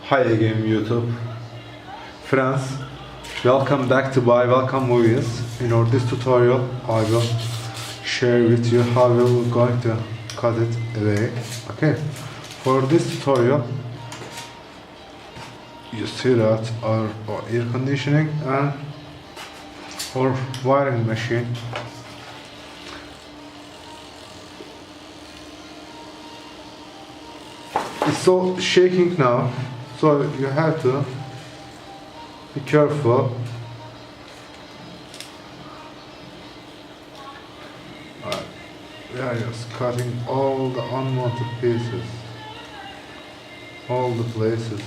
Hi again YouTube friends, welcome back to Buy Welcome Movies. In this tutorial I will share with you how we're going to cut it away. Okay, for this tutorial you see that our air conditioning and our wiring machine. It's so shaking now, so you have to be careful. We are just cutting all the unwanted pieces, all the places.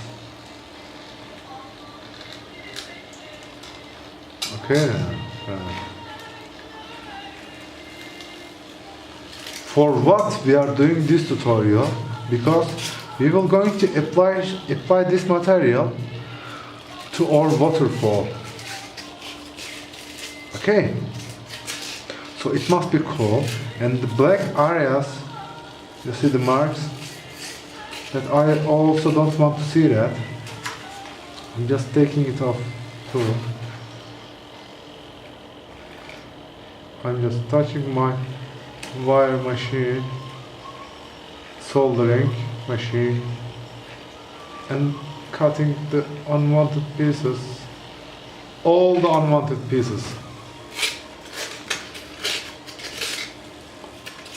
Okay then. For what we are doing this tutorial? Because we will going to apply this material to our waterfall. Okay, so it must be cool, and the black areas, you see the marks that I also don't want to see that. I'm just taking it off too. I'm just touching my wire machine, soldering machine, and cutting the unwanted pieces, all the unwanted pieces.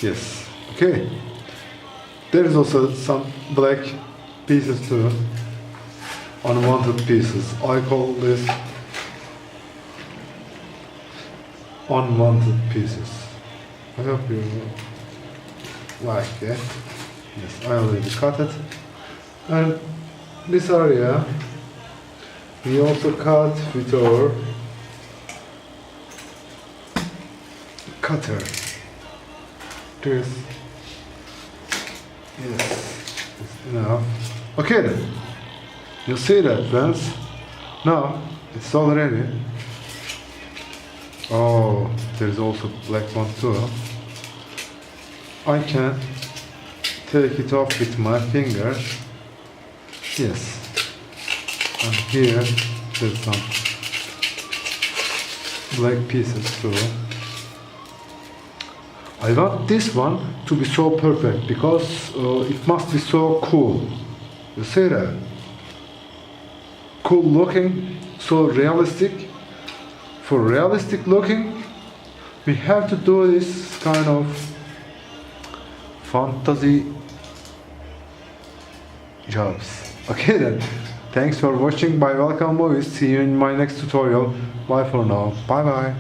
Yes, okay. There is also some black pieces too, unwanted pieces. I call this unwanted pieces. I hope you like it. Yes, I already cut it. And this area we also cut with our cutter. This, yes, it's enough. Okay then, you see that, friends? Now it's all ready. Oh, there's also black one too. I can take it off with my fingers. Yes. And here there's some black pieces too. I want this one to be so perfect because it must be so cool. You see that? Cool looking, so realistic. For realistic looking, we have to do this kind of fantasy jobs. Okay then, thanks for watching Buy Welcome Movies. See you in my next tutorial. Bye for now. Bye bye.